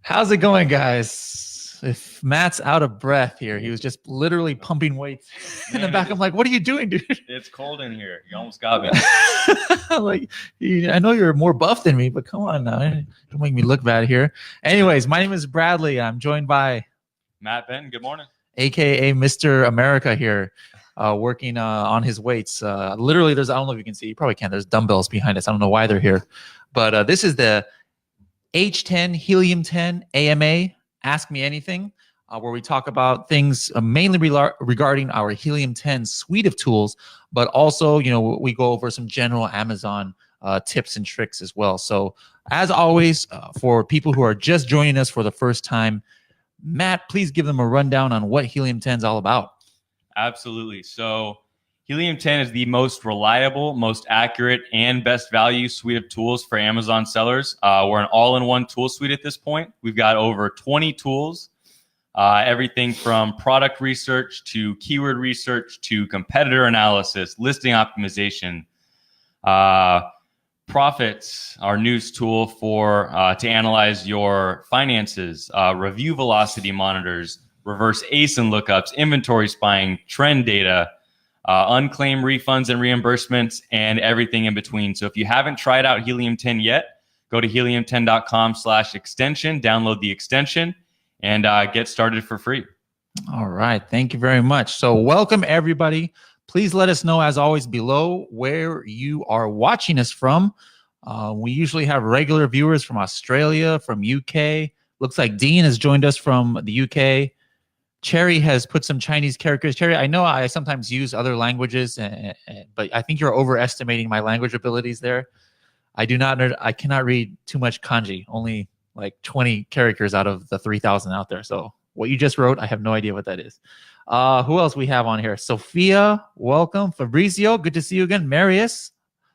How's it going, guys? If Matt's out of breath here, he was just literally pumping weights in the back. I'm like, what are you doing, dude? It's cold in here. You almost got me. Like, I know you're more buff than me, but come on now. Don't make me look bad here. Anyways, my name is Bradley. I'm joined by Matt Benton. Good morning. AKA Mr. America here, working on his weights. Literally, I don't know if you can see. You probably can't. There's dumbbells behind us. I don't know why they're here. But this is the H10 Helium 10 AMA Ask Me Anything, where we talk about things mainly regarding our Helium 10 suite of tools, but also, we go over some general Amazon tips and tricks as well. So as always, for people who are just joining us for the first time, Matt, please give them a rundown on what Helium 10 is all about. Absolutely. So Helium 10 is the most reliable, most accurate, and best value suite of tools for Amazon sellers. We're an all-in-one tool suite at this point. We've got over 20 tools, everything from product research to keyword research to competitor analysis, listing optimization, Profits, our news tool for to analyze your finances, review velocity monitors, reverse ASIN lookups, inventory spying, trend data, unclaimed refunds and reimbursements, and everything in between. So if you haven't tried out Helium 10 yet, go to helium10.com/extension, download the extension, and get started for free. All right. Thank you very much. So welcome, everybody. Please let us know, as always, below where you are watching us from. We usually have regular viewers from Australia, from UK. Looks like Dean has joined us from the UK. Cherry has put some Chinese characters. Cherry, I know I sometimes use other languages, but I think you're overestimating my language abilities there. I cannot read too much kanji, only like 20 characters out of the 3,000 out there. So what you just wrote, I have no idea what that is. Who else we have on here? Sophia, welcome. Fabrizio, good to see you again. Marius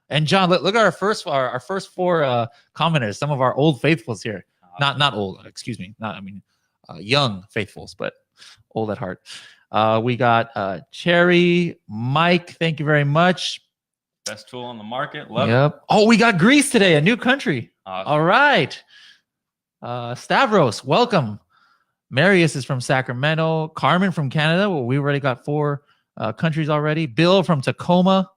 and John. Look at our first four commenters. Some of our old faithfuls here. Not old. Excuse me. Young faithfuls, but old at heart. We got Cherry, Mike. Thank you very much. Best tool on the market. Love it. Oh, we got Greece today, a new country. Awesome. All right. Stavros, welcome. Marius is from Sacramento. Carmen from Canada. Well, we already got 4 countries already. Bill from Tacoma.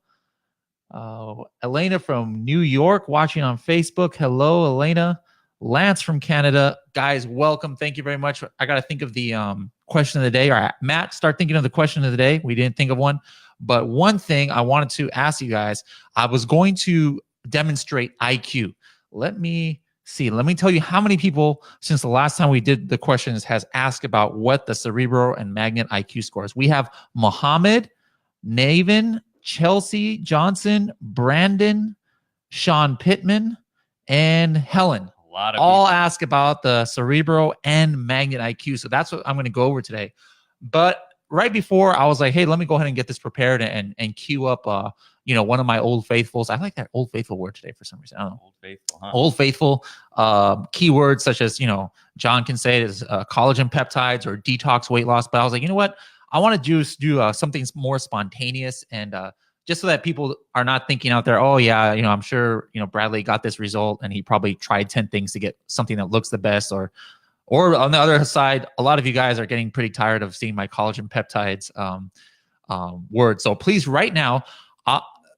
Elena from New York watching on Facebook. Hello, Elena. Lance from Canada. Guys, welcome. Thank you very much. I got to think of the question of the day. All right, Matt, start thinking of the question of the day. We didn't think of one. But one thing I wanted to ask you guys, I was going to demonstrate IQ. Let me tell you how many people since the last time we did the questions has asked about what the Cerebro and Magnet IQ scores. We have Mohammed, Navin, Chelsea Johnson, Brandon, Sean Pittman, and Helen. A lot of all people ask about the Cerebro and Magnet IQ. So that's what I'm going to go over today. But right before, I was like, hey, let me go ahead and get this prepared and queue up one of my old faithfuls. I like that old faithful word today for some reason. I don't know. Old faithful, huh? Old faithful keywords such as, John can say it is collagen peptides or detox weight loss. But I was like, you know what? I want to just do something more spontaneous and just so that people are not thinking out there, oh, yeah, I'm sure, Bradley got this result and he probably tried 10 things to get something that looks the best. Or on the other side, a lot of you guys are getting pretty tired of seeing my collagen peptides word. So please, right now,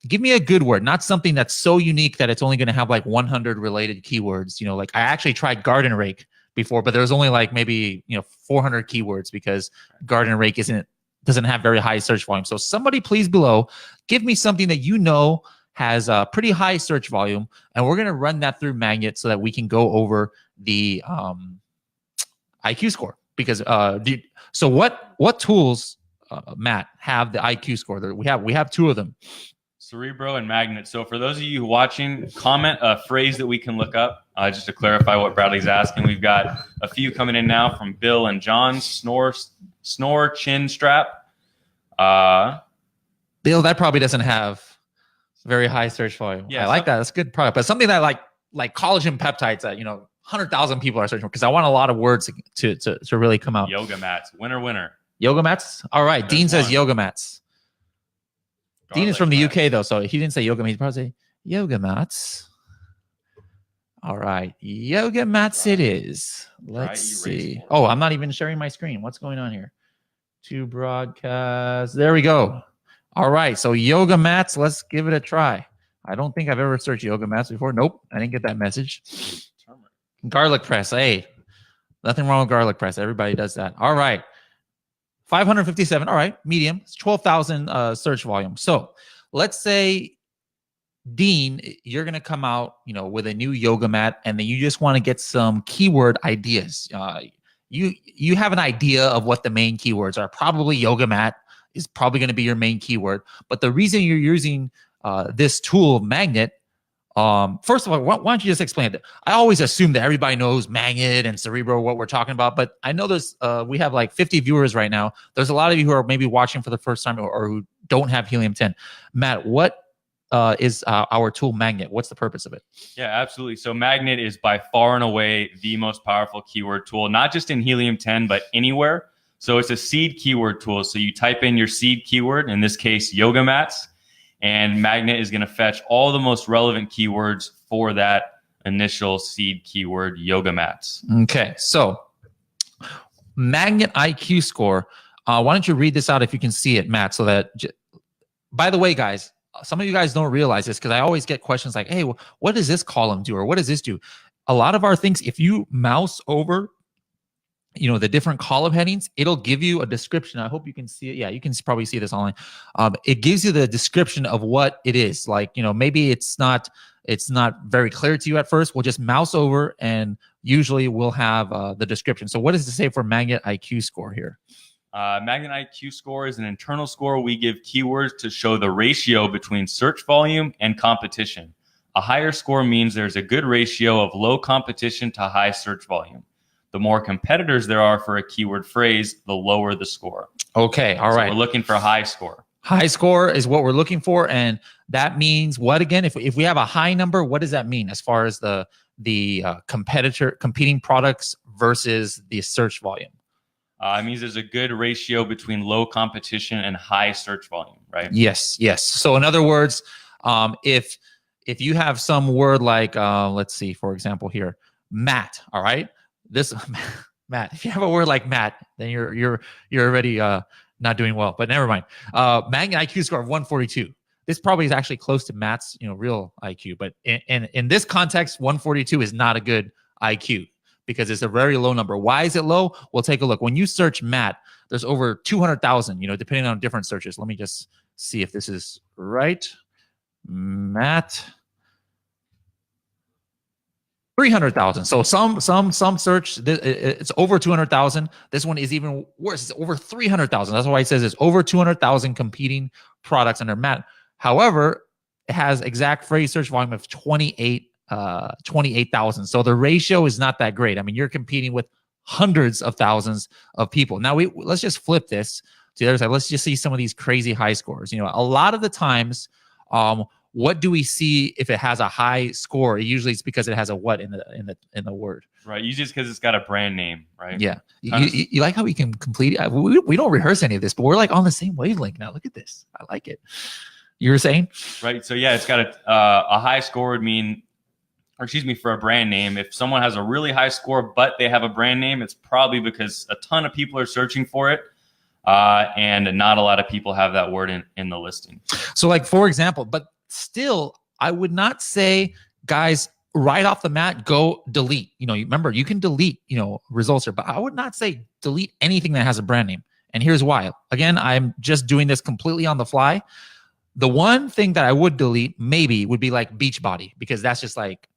give me a good word, not something that's so unique that it's only going to have like 100 related keywords. Like I actually tried garden rake before, but there was only like maybe 400 keywords because garden rake doesn't have very high search volume. So somebody please below, give me something that has a pretty high search volume, and we're going to run that through Magnet so that we can go over the IQ score. Because so what tools, Matt, have the IQ score? We have 2 of them. Cerebro and Magnet. So for those of you watching, comment a phrase that we can look up just to clarify what Bradley's asking. We've got a few coming in now from Bill and John. Snore chin strap. Bill, that probably doesn't have very high search volume. Yeah, I like that. That's a good product. But something that like collagen peptides that 100,000 people are searching for, because I want a lot of words to really come out. Yoga mats. Winner. Yoga mats? All right. Dean says yoga mats. Dean is from the UK, though, so he didn't say yoga mats. He probably say yoga mats. All right, yoga mats it is. Let's see. Oh, I'm not even sharing my screen. What's going on here? To broadcast. There we go. All right, so yoga mats. Let's give it a try. I don't think I've ever searched yoga mats before. Nope, I didn't get that message. Garlic press. Hey, nothing wrong with garlic press. Everybody does that. All right, 557. All right, medium. It's 12,000 search volume. So let's say, Dean, you're going to come out, with a new yoga mat, and then you just want to get some keyword ideas. You have an idea of what the main keywords are. Probably yoga mat is probably going to be your main keyword. But the reason you're using this tool, Magnet, first of all, why don't you just explain it? I always assume that everybody knows Magnet and Cerebro, what we're talking about, but I know we have like 50 viewers right now. There's a lot of you who are maybe watching for the first time or who don't have Helium 10. Matt, what is our tool Magnet? What's the purpose of it? Yeah, absolutely. So Magnet is by far and away the most powerful keyword tool, not just in Helium 10, but anywhere. So it's a seed keyword tool. So you type in your seed keyword, in this case, yoga mats, and Magnet is going to fetch all the most relevant keywords for that initial seed keyword, yoga mats. Okay, so Magnet IQ score. Why don't you read this out if you can see it, Matt? So that, by the way, guys, some of you guys don't realize this because I always get questions like, hey, what does this column do? Or what does this do? A lot of our things, if you mouse over, the different column headings, it'll give you a description. I hope you can see it. Yeah, you can probably see this online. It gives you the description of what it is. Like, maybe it's not very clear to you at first. We'll just mouse over and usually we'll have the description. So what does it say for Magnet IQ score here? Magnet IQ score is an internal score we give keywords to show the ratio between search volume and competition. A higher score means there's a good ratio of low competition to high search volume. The more competitors there are for a keyword phrase, the lower the score. Okay, all right. We're looking for a high score. High score is what we're looking for, and that means what again? If we have a high number, what does that mean as far as the competing products versus the search volume? It means there's a good ratio between low competition and high search volume, right? Yes. So in other words, if you have some word like, let's see, for example here, mat, all right? This Matt, if you have a word like Matt, then you're already not doing well, but never mind. Magnet IQ score of 142. This probably is actually close to Matt's, real IQ, but in this context, 142 is not a good IQ. Because it's a very low number. Why is it low? We'll take a look. When you search Matt, there's over 200,000, depending on different searches. Let me just see if this is right. Matt, 300,000. So some search, it's over 200,000. This one is even worse. It's over 300,000. That's why it says it's over 200,000 competing products under Matt. However, it has exact phrase search volume of 28,000. So the ratio is not that great. I mean, you're competing with hundreds of thousands of people. Now let's just flip this to the other side. Let's just see some of these crazy high scores. A lot of the times, what do we see if it has a high score? Usually it's because it has a what in the word. Right. Usually it's because it's got a brand name, right? Yeah. You like how we can complete it? We don't rehearse any of this, but we're like on the same wavelength now. Look at this. I like it. You were saying? Right. So yeah, it's got a high score would mean, for a brand name. If someone has a really high score, but they have a brand name, it's probably because a ton of people are searching for it. And not a lot of people have that word in the listing. So like, for example, but still, I would not say, guys, right off the mat, go delete. Remember, you can delete, results here, but I would not say delete anything that has a brand name. And here's why. Again, I'm just doing this completely on the fly. The one thing that I would delete maybe would be like Beachbody, because that's like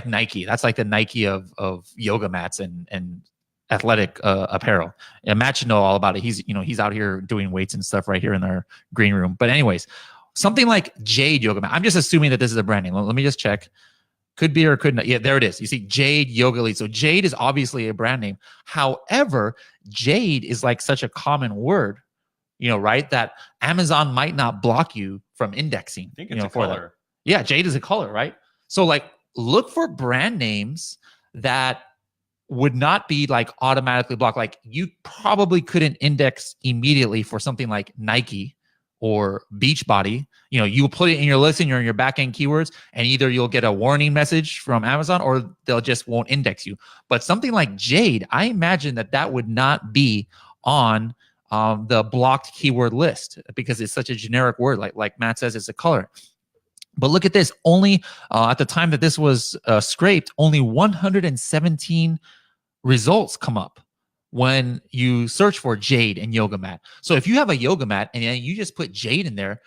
Nike. That's like the Nike of yoga mats and athletic apparel. And Matt should know all about it. He's out here doing weights and stuff right here in our green room. But anyways, something like Jade yoga mat. I'm just assuming that this is a brand name. Let me just check. Could be or could not. Yeah, there it is. You see Jade Yoga Elite. So Jade is obviously a brand name. However, Jade is like such a common word, right? That Amazon might not block you from indexing. I think it's a color. Yeah, Jade is a color, right? So like, look for brand names that would not be like automatically blocked. Like you probably couldn't index immediately for something like Nike or beach body, you put it in your listing or in your back end keywords, and either you'll get a warning message from Amazon or they'll just won't index you. But something like jade, I imagine that would not be on the blocked keyword list because it's such a generic word. Like Matt says, it's a color. But look at this. Only at the time that this was scraped, only 117 results come up when you search for jade and yoga mat. So if you have a yoga mat and you just put jade in there,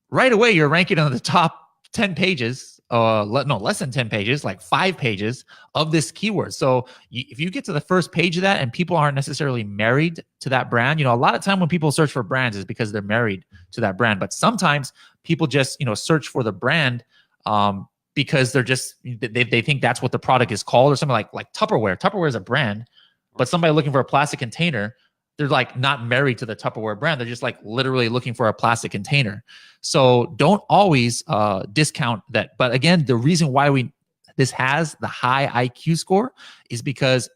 right away you're ranking on the top 10 pages, less than 10 pages, like 5 pages of this keyword. So if you get to the first page of that and people aren't necessarily married to that brand, a lot of time when people search for brands is because they're married to that brand. But sometimes people just, search for the brand because they're just, they think that's what the product is called, or something like Tupperware. Tupperware is a brand, but somebody looking for a plastic container, they're like not married to the Tupperware brand. They're just like literally looking for a plastic container. So don't always discount that. But again, the reason why this has the high IQ score is because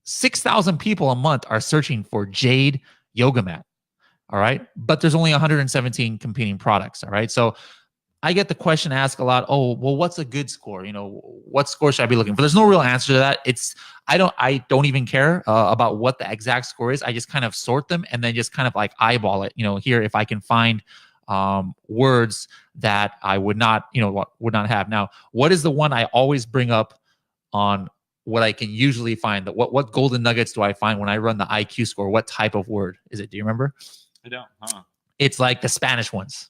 6,000 people a month are searching for jade yoga mat. All right. But there's only 117 competing products. All right. So I get the question asked a lot. Oh, well, what's a good score? What score should I be looking for? There's no real answer to that. I don't even care about what the exact score is. I just kind of sort them and then just kind of like eyeball it. Here, if I can find words that I would not have. Now, what is the one I always bring up on what I can usually find? What golden nuggets do I find when I run the IQ score? What type of word is it? Do you remember? I don't. It's like the Spanish ones.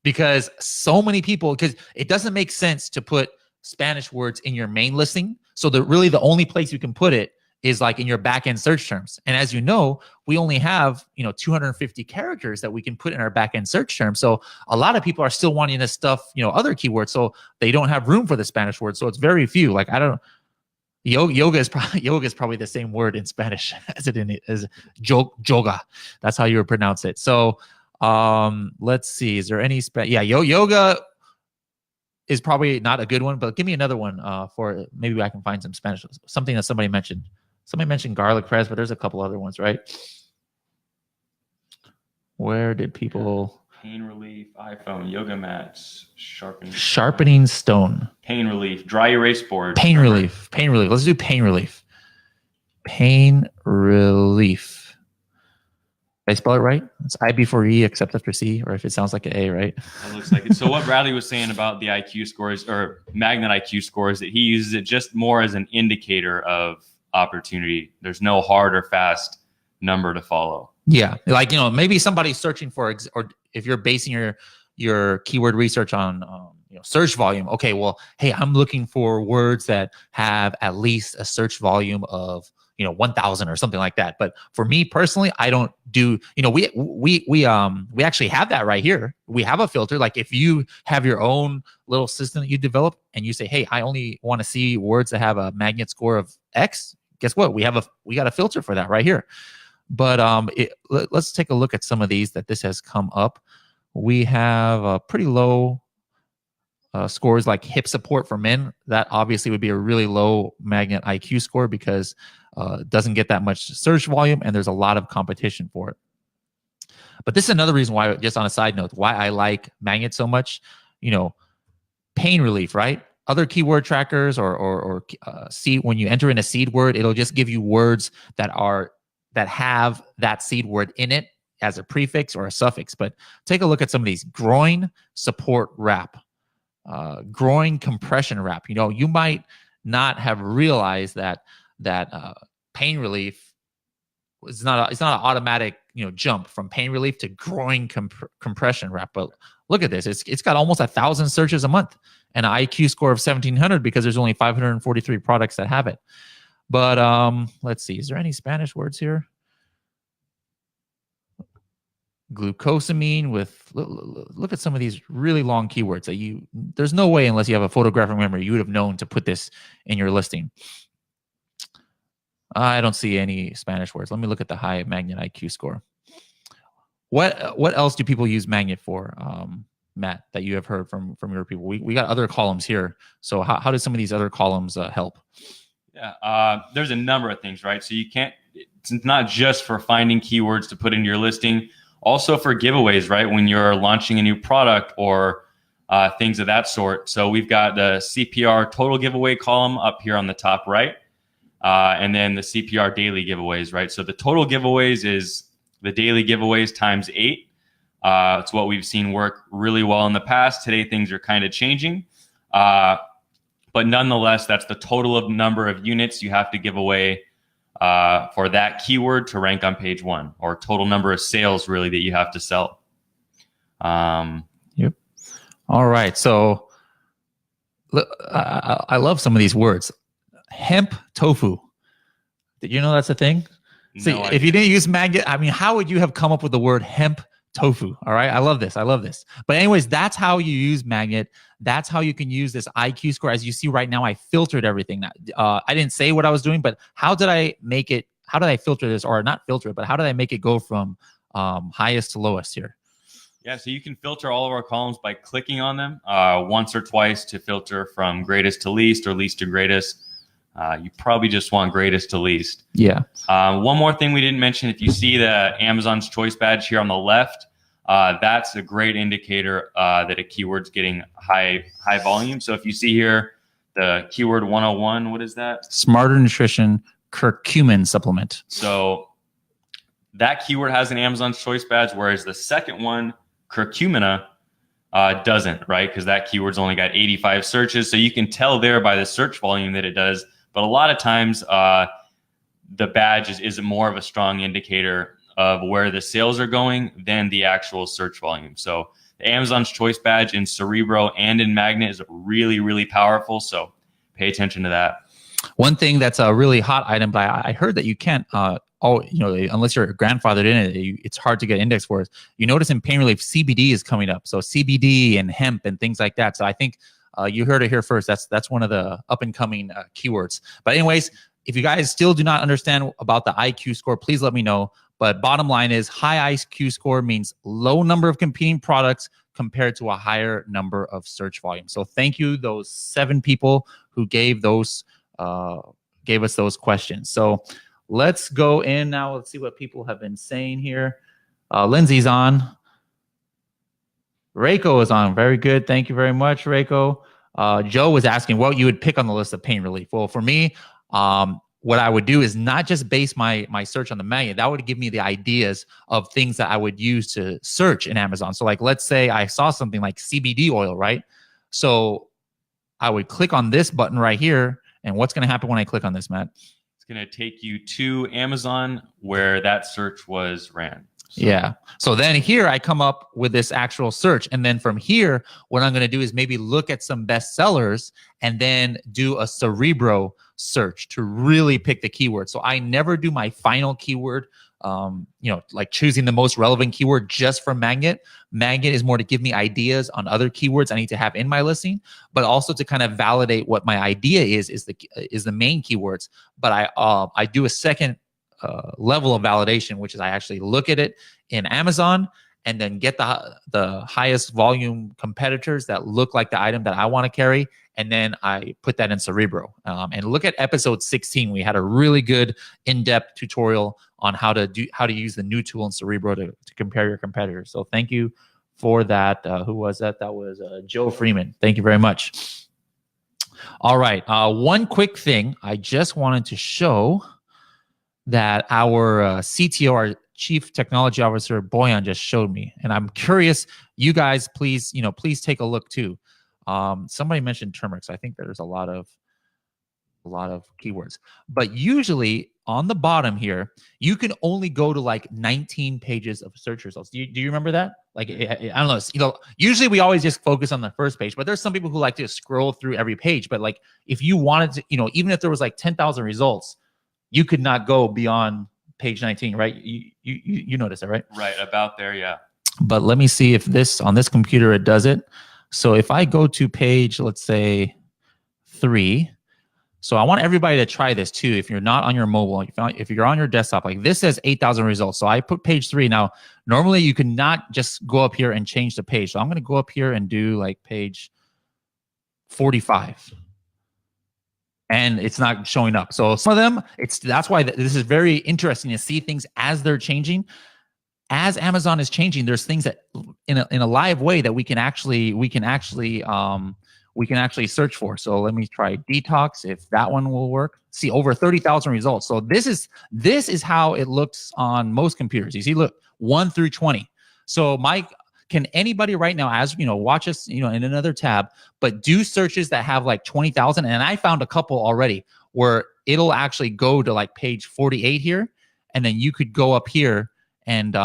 Because so many people, because it doesn't make sense to put Spanish words in your main listing. So really the only place you can put it is like in your back-end search terms. And as you know, we only have 250 characters that we can put in our back-end search terms. So a lot of people are still wanting to stuff other keywords, so they don't have room for the Spanish word. So it's very few. Like yoga is probably the same word in Spanish as yoga. That's how you would pronounce it. So let's see, is there any yoga is probably not a good one, but give me another one for maybe I can find some Spanish, something that somebody mentioned garlic press, but there's a couple other ones, right? Where did people? Pain relief, iPhone, yoga mats, sharpening stone, pain relief, dry erase board, pain relief. Let's do pain relief. Did I spell it right? It's I before E except after C, or if it sounds like an A, right? It looks like it. So what Bradley was saying about the IQ scores or magnet IQ scores, that he uses it just more as an indicator of opportunity. There's no hard or fast number to follow. Yeah, like maybe somebody's searching for, or if you're basing your keyword research on search volume. Okay, well, hey, I'm looking for words that have at least a search volume of 1,000 or something like that. But for me personally, I don't do, we actually have that right here. We have a filter. Like if you have your own little system that you develop and you say, hey, I only want to see words that have a magnet score of X, guess what? We got a filter for that right here. But let's take a look at some of these that this has come up. We have a pretty low scores like hip support for men. That obviously would be a really low magnet IQ score because it doesn't get that much search volume and there's a lot of competition for it. But this is another reason why, just on a side note, why I like magnet so much. Pain relief, right? Other keyword trackers or seed, when you enter in a seed word, it'll just give you words that have that seed word in it as a prefix or a suffix. But take a look at some of these. Groin support wrap. Groin compression wrap. You might not have realized that pain relief it's not an automatic jump from pain relief to groin compression wrap. But look at this. It's got almost 1,000 searches a month and an IQ score of 1,700 because there's only 543 products that have it. But let's see. Is there any Spanish words here? Glucosamine with, look at some of these really long keywords that there's no way, unless you have a photographic memory, you would have known to put this in your listing. I don't see any Spanish words. Let me look at the high magnet IQ score. What else do people use magnet for, Matt, that you have heard from your people? We got other columns here. So how do some of these other columns help? Yeah, there's a number of things, right? So it's not just for finding keywords to put into your listing. Also for giveaways, right? When you're launching a new product or things of that sort. So we've got the CPR total giveaway column up here on the top right. And then the CPR daily giveaways, right? So the total giveaways is the daily giveaways times 8. It's what we've seen work really well in the past. Today, things are kind of changing. But nonetheless, that's the total of number of units you have to give away for that keyword to rank on page 1, or total number of sales really that you have to sell. Yep. All right. So I love some of these words. Hemp tofu. Did you know that's a thing? See, No, if you didn't use magnet, I mean, how would you have come up with the word hemp tofu? All right. I love this. I love this. But anyways, that's how you use magnet. That's how you can use this IQ score. As you see right now, I filtered everything. I didn't say what I was doing, but how did I make it? How did I filter this, or not filter it, but how did I make it go from highest to lowest here? Yeah, so you can filter all of our columns by clicking on them once or twice to filter from greatest to least or least to greatest. You probably just want greatest to least. Yeah. One more thing we didn't mention, if you see the Amazon's Choice badge here on the left, that's a great indicator that a keyword's getting high volume. So if you see here the keyword 101, what is that? Smarter Nutrition Curcumin Supplement. So that keyword has an Amazon's Choice badge, whereas the second one, curcumina, doesn't, right? Because that keyword's only got 85 searches. So you can tell there by the search volume that it does. But a lot of times the badge is more of a strong indicator of where the sales are going than the actual search volume. So the Amazon's Choice badge in Cerebro and in Magnet is really, really powerful. So pay attention to that. One thing that's a really hot item, but I heard that you can't, unless you're grandfathered in it, it's hard to get index for it. You notice in pain relief, CBD is coming up. So CBD and hemp and things like that. So I think you heard it here first. That's one of the up and coming keywords. But anyways, if you guys still do not understand about the IQ score, please let me know. But bottom line is high IQ score means low number of competing products compared to a higher number of search volume. So thank you, those 7 people who gave us those questions. So let's go in now. Let's see what people have been saying here. Lindsay's on. Reiko is on. Very good. Thank you very much, Reiko. Joe was asking what you would pick on the list of pain relief. Well, for me, what I would do is not just base my search on the magnet. That would give me the ideas of things that I would use to search in Amazon. So like, let's say I saw something like CBD oil, right? So I would click on this button right here. And what's going to happen when I click on this, Matt? It's going to take you to Amazon where that search was ran. So. Yeah. So then here I come up with this actual search. And then from here, what I'm going to do is maybe look at some bestsellers and then do a Cerebro search to really pick the keyword. So I never do my final keyword, like choosing the most relevant keyword just for Magnet. Magnet is more to give me ideas on other keywords I need to have in my listing, but also to kind of validate what my idea is the main keywords. But I do a second level of validation, which is I actually look at it in Amazon and then get the highest volume competitors that look like the item that I want to carry. And then I put that in Cerebro. And look at episode 16. We had a really good in-depth tutorial on how to use the new tool in Cerebro to compare your competitors. So thank you for that. Who was that? That was Joe Freeman. Thank you very much. All right. One quick thing. I just wanted to show that our CTO, our Chief Technology Officer, Boyan, just showed me. And I'm curious, you guys, please take a look too. Somebody mentioned turmeric. So I think there's a lot of keywords, but usually on the bottom here, you can only go to like 19 pages of search results. Do you remember that? Like, I don't know, usually we always just focus on the first page, but there's some people who like to scroll through every page. But like, if you wanted to, even if there was like 10,000 results, you could not go beyond page 19, right? You notice that, right? Right, about there, yeah. But let me see if on this computer, it does it. So if I go to page, let's say 3, so I want everybody to try this too. If you're not on your mobile, if you're on your desktop, like this says 8,000 results. So I put page 3. Now, normally you can not just go up here and change the page. So I'm going to go up here and do like page 45. And it's not showing up. So some of them, that's why this is very interesting to see things as they're changing. as Amazon is changing, there's things that in a live way that we can actually search for. So let me try detox, if that one will work. See, over 30,000 results. So this is how it looks on most computers. You see, look, 1 through 20. So Mike, can anybody right now, as watch us, in another tab, but do searches that have like 20,000? And I found a couple already where it'll actually go to like page 48 here, and then you could go up here and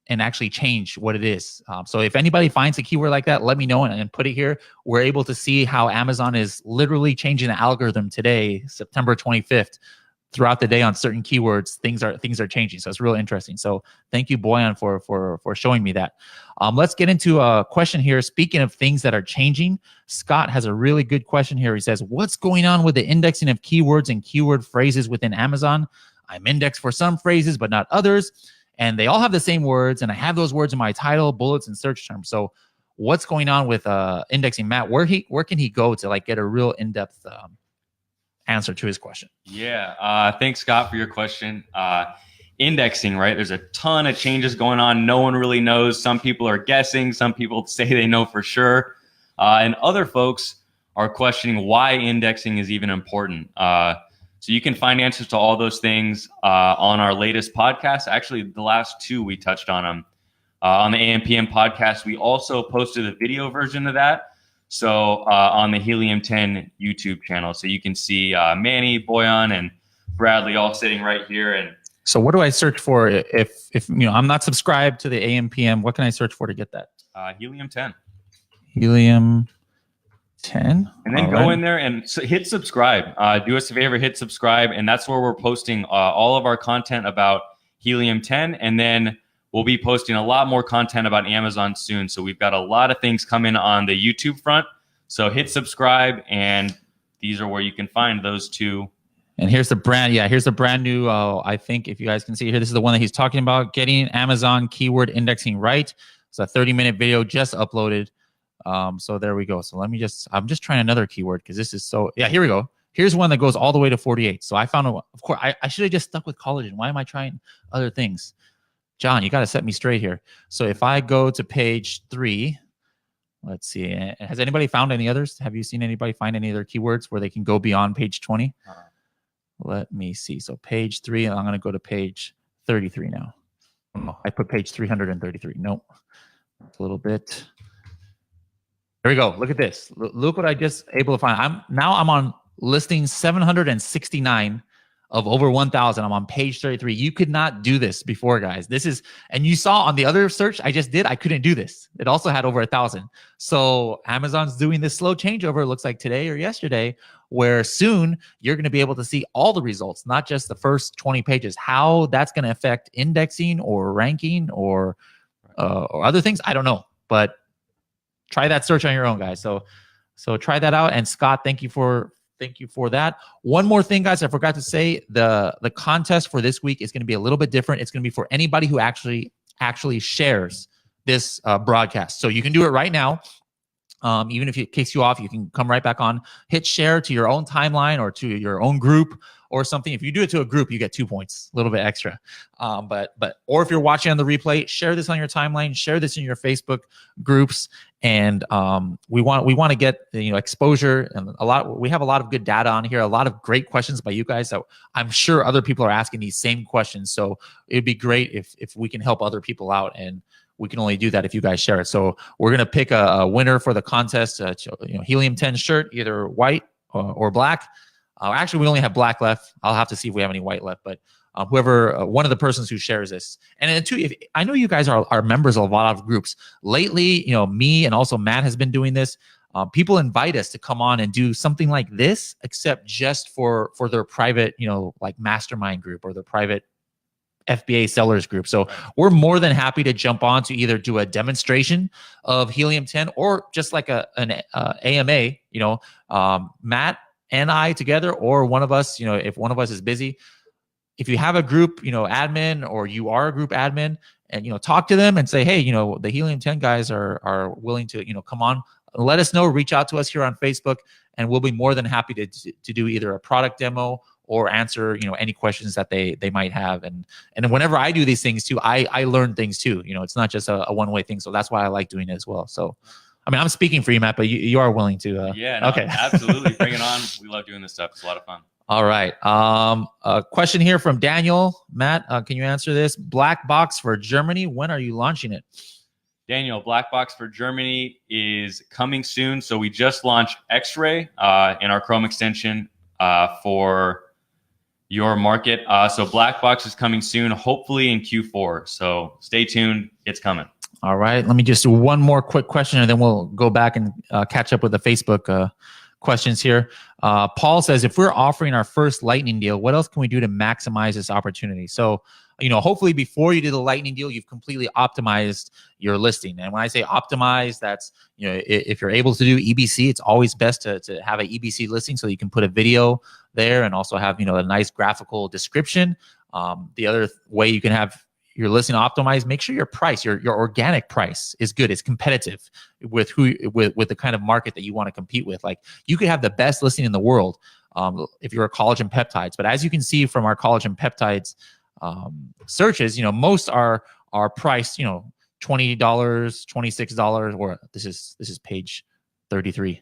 actually change what it is. So if anybody finds a keyword like that, let me know and put it here. We're able to see how Amazon is literally changing the algorithm today, September 25th. Throughout the day on certain keywords, things are changing. So it's real interesting. So thank you, Boyan, for showing me that. Let's get into a question here. Speaking of things that are changing, Scott has a really good question here. He says, what's going on with the indexing of keywords and keyword phrases within Amazon? I'm indexed for some phrases, but not others. And they all have the same words, and I have those words in my title, bullets, and search terms. So what's going on with indexing? Matt, where can he go to like get a real in-depth answer to his question? Yeah, thanks, Scott, for your question. Indexing, right? There's a ton of changes going on. No one really knows. Some people are guessing. Some people say they know for sure. And other folks are questioning why indexing is even important. So you can find answers to all those things on our latest podcast. Actually, the last two, we touched on them. On the AMPM podcast, we also posted a video version of that. So on the Helium 10 YouTube channel. So you can see Manny, Boyan, and Bradley all sitting right here. And so what do I search for if I'm not subscribed to the AMPM? What can I search for to get that? Helium 10. Helium 10. And then go in there and hit subscribe. Do us a favor, hit subscribe. And that's where we're posting all of our content about Helium 10. And then we'll be posting a lot more content about Amazon soon. So we've got a lot of things coming on the YouTube front. So hit subscribe, and these are where you can find those two. And here's the brand. Yeah, here's the brand new. I think if you guys can see here, this is the one that he's talking about, getting Amazon keyword indexing right. It's a 30-minute video just uploaded. So there we go. So I'm just trying another keyword because this is so, yeah, here we go. Here's one that goes all the way to 48. So I found, of course, I should have just stuck with collagen. Why am I trying other things? John, you got to set me straight here. So if I go to page 3, let's see. Has anybody found any others? Have you seen anybody find any other keywords where they can go beyond page 20? Let me see. So page 3, and I'm going to go to page 33 now. Oh, I put page 333. Nope. It's a little bit. There we go. Look at this. Look what I just able to find. I'm on listing 769 of over 1,000. I'm on page 33. You could not do this before, guys. This is, and you saw on the other search I just did, I couldn't do this. It also had over 1,000. So Amazon's doing this slow changeover, it looks like today or yesterday, where soon you're going to be able to see all the results, not just the first 20 pages. How that's going to affect indexing or ranking or other things, I don't know. But try that search on your own, guys. So try that out. And Scott, thank you for that. One more thing, guys, I forgot to say, the contest for this week is going to be a little bit different. It's going to be for anybody who actually shares this broadcast. So you can do it right now. Even if it kicks you off, you can come right back on, hit share to your own timeline or to your own group or something. If you do it to a group, you get 2 points, a little bit extra. Or if you're watching on the replay, share this on your timeline, share this in your Facebook groups. And we want to get exposure, and we have a lot of good data on here, a lot of great questions by you guys. So I'm sure other people are asking these same questions. So it'd be great if we can help other people out, and we can only do that if you guys share it. So we're gonna pick a winner for the contest. Helium 10 shirt, either white or black. Actually, we only have black left. I'll have to see if we have any white left, but whoever, one of the persons who shares this. And then two, I know you guys are members of a lot of groups. Lately, me and also Matt has been doing this. People invite us to come on and do something like this, except just for their private, like mastermind group or their private FBA sellers group. So we're more than happy to jump on to either do a demonstration of Helium 10 or just like an AMA, Matt and I together, or one of us, if one of us is busy. If you have a group, admin, or you are a group admin, and talk to them and say, hey, the Helium 10 guys are willing to, come on, let us know, reach out to us here on Facebook, and we'll be more than happy to do either a product demo or answer, any questions that they might have. And whenever I do these things too, I learn things too. It's not just a one-way thing. So that's why I like doing it as well. So, I mean, I'm speaking for you, Matt, but you are willing to. Yeah, no, okay. Absolutely. Bring it on. We love doing this stuff. It's a lot of fun. All right. A question here from Daniel. Matt, can you answer this? Black box for Germany. When are you launching it? Daniel, Black Box for Germany is coming soon. So we just launched X-Ray in our Chrome extension for your market. So Black Box is coming soon, hopefully in Q4. So stay tuned. It's coming. All right. Let me just do one more quick question, and then we'll go back and catch up with the Facebook questions here. Paul says, if we're offering our first Lightning deal, what else can we do to maximize this opportunity? So, hopefully before you do the Lightning deal, you've completely optimized your listing. And when I say optimize, that's, if you're able to do EBC, it's always best to have an EBC listing so you can put a video there and also have, a nice graphical description. The other way you can have your listing optimized, make sure your price, your organic price is good, it's competitive with with the kind of market that you want to compete with. Like, you could have the best listing in the world if you're a collagen peptides, but as you can see from our collagen peptides searches, most are priced, $20, $26, or this is page 33.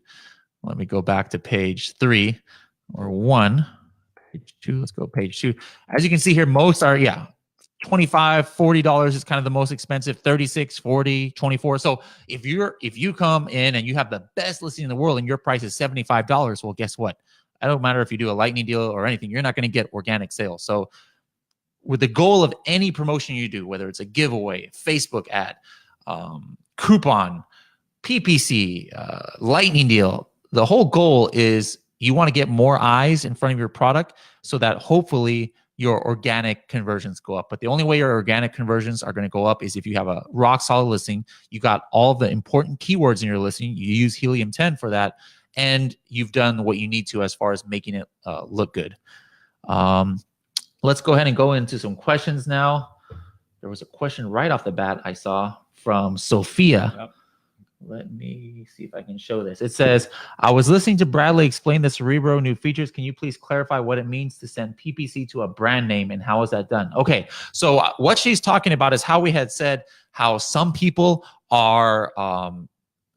Let me go back to page 3 or 1, page 2. Let's go page 2. As you can see here, most are $25, $40 is kind of the most expensive, 36, 40, 24. So if you come in and you have the best listing in the world and your price is $75, well, guess what? It don't matter if you do a Lightning deal or anything, you're not going to get organic sales. So with the goal of any promotion you do, whether it's a giveaway, Facebook ad, coupon, PPC, Lightning deal, the whole goal is you want to get more eyes in front of your product so that hopefully your organic conversions go up. But the only way your organic conversions are going to go up is if you have a rock solid listing, you got all the important keywords in your listing, you use Helium 10 for that, and you've done what you need to as far as making it look good. Let's go ahead and go into some questions now. There was a question right off the bat I saw from Sophia. Yep. Let me see if I can show this. It says, I was listening to Bradley explain the Cerebro new features. Can you please clarify what it means to send PPC to a brand name, and how is that done? Okay, so what she's talking about is how we had said how some people are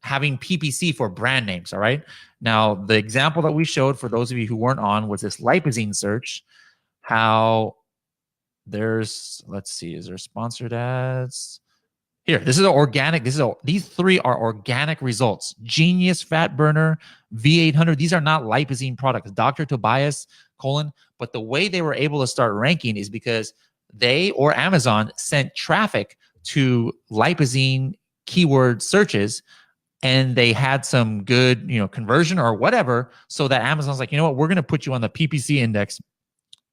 having PPC for brand names, all right? Now, the example that we showed for those of you who weren't on was this lipozene search. How there's, let's see, is there sponsored ads? Here, this is an organic. These 3 are organic results. Genius, Fat Burner, V800. These are not lipozene products. Dr. Tobias, but the way they were able to start ranking is because they or Amazon sent traffic to lipozene keyword searches, and they had some good, conversion or whatever, so that Amazon's like, you know what, we're going to put you on the PPC index.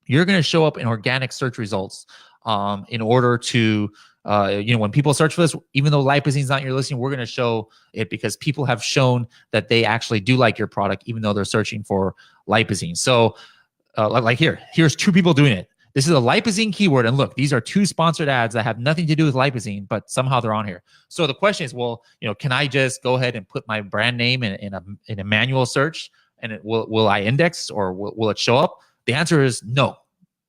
You're going to show up in organic search results in order to, when people search for this, even though lipozene is not your listing, we're going to show it because people have shown that they actually do like your product, even though they're searching for lipozene. So like here's 2 people doing it. This is a lipozene keyword. And look, these are 2 sponsored ads that have nothing to do with lipozene, but somehow they're on here. So the question is, well, can I just go ahead and put my brand name in a manual search, and will I index, or will it show up? The answer is no,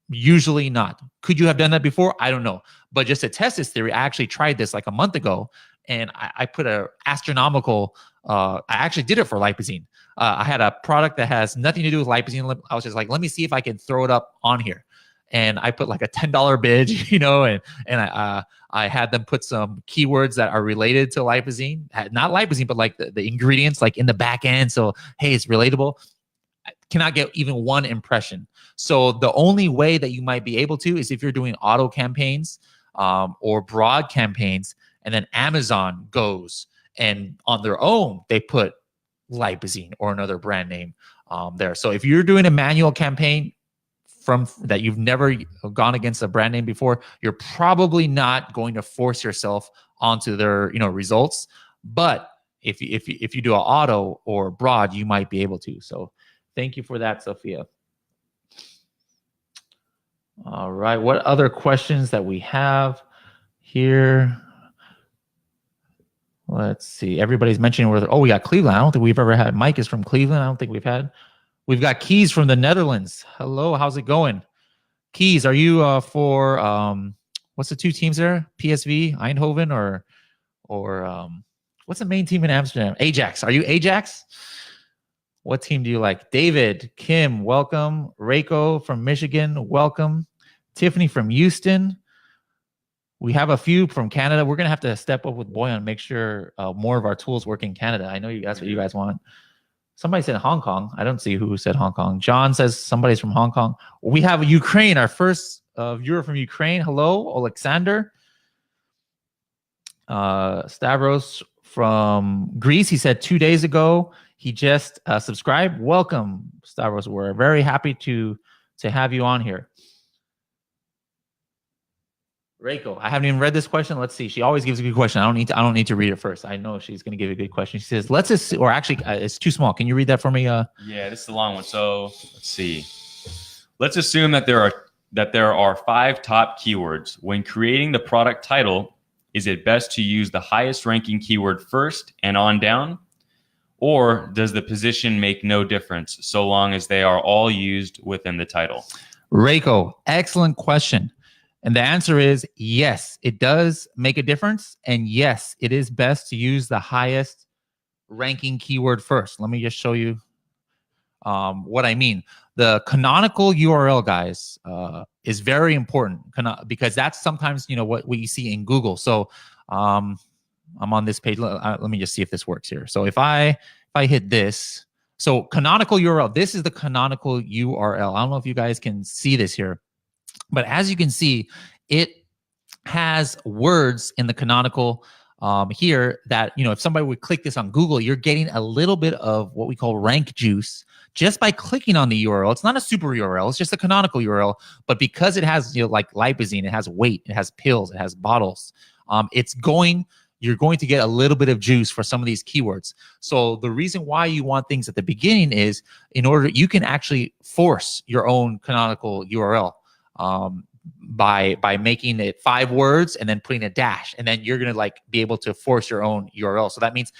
usually not. Could you have done that before? I don't know. But just to test this theory, I actually tried this like a month ago, and I put a astronomical, I actually did it for lipozene. I had a product that has nothing to do with lipozene. I was just like, let me see if I can throw it up on here. And I put like a $10 bid, and I had them put some keywords that are related to lipozene, not lipozene, but like the ingredients, like in the back end. So, hey, it's relatable. Cannot get even 1 impression. So the only way that you might be able to is if you're doing auto campaigns or broad campaigns, and then Amazon goes and on their own they put lipozene or another brand name there. So if you're doing a manual campaign from that, you've never gone against a brand name before, you're probably not going to force yourself onto their results. But if you do an auto or broad, you might be able to. So thank you for that, Sophia. All right. What other questions that we have here? Let's see. Everybody's mentioning we got Cleveland. I don't think we've ever had. Mike is from Cleveland. I don't think we've had We've got Keys from the Netherlands. Hello, how's it going? Keys, are you for what's the two teams there? PSV Eindhoven or what's the main team in Amsterdam? Ajax. Are you Ajax? What team do you like? David, Kim, welcome. Reiko from Michigan, welcome. Tiffany from Houston. We have a few from Canada. We're gonna have to step up with Boyan and make sure more of our tools work in Canada. I know that's what you guys want. Somebody said Hong Kong. I don't see who said Hong Kong. John says somebody's from Hong Kong. We have Ukraine, our first viewer from Ukraine. Hello, Alexander. Stavros from Greece. He said 2 days ago he just subscribed. Welcome, Stavros. We're very happy to have you on here. Reiko, I haven't even read this question. Let's see. She always gives a good question. I don't need to read it first. I know she's going to give a good question. She says, "Let's assume," or actually, it's too small. Can you read that for me? Yeah, this is a long one. So let's see. Let's assume that there are 5 top keywords. When creating the product title, is it best to use the highest ranking keyword first and on down, or does the position make no difference so long as they are all used within the title? Reiko, excellent question. And the answer is yes, it does make a difference. And yes, it is best to use the highest ranking keyword first. Let me just show you what I mean. The canonical URL, guys, is very important because that's sometimes, what we see in Google. So I'm on this page. Let me just see if this works here. So if I hit this, so canonical URL, this is the canonical URL. I don't know if you guys can see this here. But as you can see, it has words in the canonical here that, if somebody would click this on Google, you're getting a little bit of what we call rank juice just by clicking on the URL. It's not a super URL. It's just a canonical URL. But because it has, like lipazine, it has weight, it has pills, it has bottles, you're going to get a little bit of juice for some of these keywords. So the reason why you want things at the beginning is you can actually force your own canonical URL. By making it 5 words and then putting a dash, and then you're gonna be able to force your own URL. So that means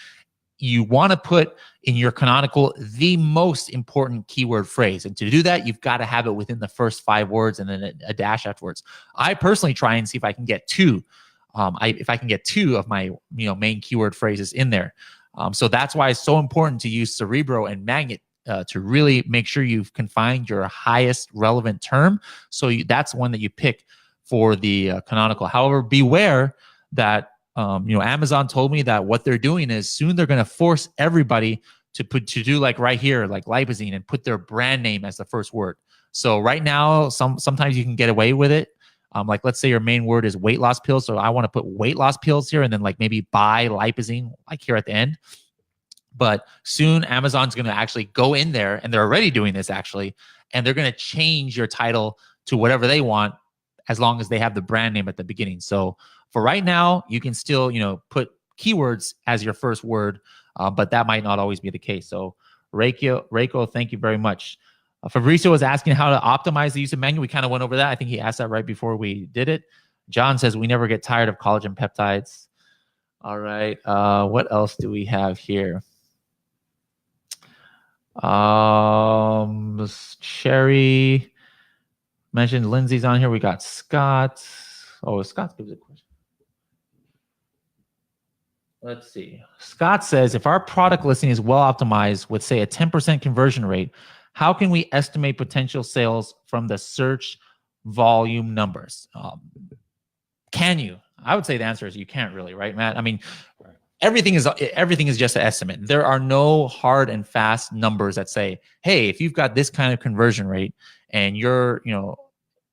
you want to put in your canonical the most important keyword phrase, and to do that, you've got to have it within the first 5 words and then a dash afterwards. I personally try and see if I can get 2. If I can get 2 of my main keyword phrases in there. So that's why it's so important to use Cerebro and Magnet. To really make sure you can find your highest relevant term. So that's one that you pick for the canonical. However, beware that, Amazon told me that what they're doing is soon they're going to force everybody to do like right here, like lipazine, and put their brand name as the first word. So right now, sometimes you can get away with it. Like let's say your main word is weight loss pills. So I want to put weight loss pills here and then maybe buy lipazine like here at the end. But soon Amazon's going to actually go in there, and they're already doing this actually, and they're going to change your title to whatever they want as long as they have the brand name at the beginning. So for right now, you can still, put keywords as your first word, but that might not always be the case. So Reiko, thank you very much. Fabrizio was asking how to optimize the use of Magnet. We kind of went over that. I think he asked that right before we did it. John says we never get tired of collagen peptides. All right. What else do we have here? Sherry mentioned Lindsay's on here. We got Scott. Oh, Scott gives a question. Let's see. Scott says, if our product listing is well optimized with, say, a 10% conversion rate, how can we estimate potential sales from the search volume numbers? Can you? I would say the answer is you can't really, right, Matt? I mean, everything is just an estimate. There are no hard and fast numbers that say, hey, if you've got this kind of conversion rate and you're,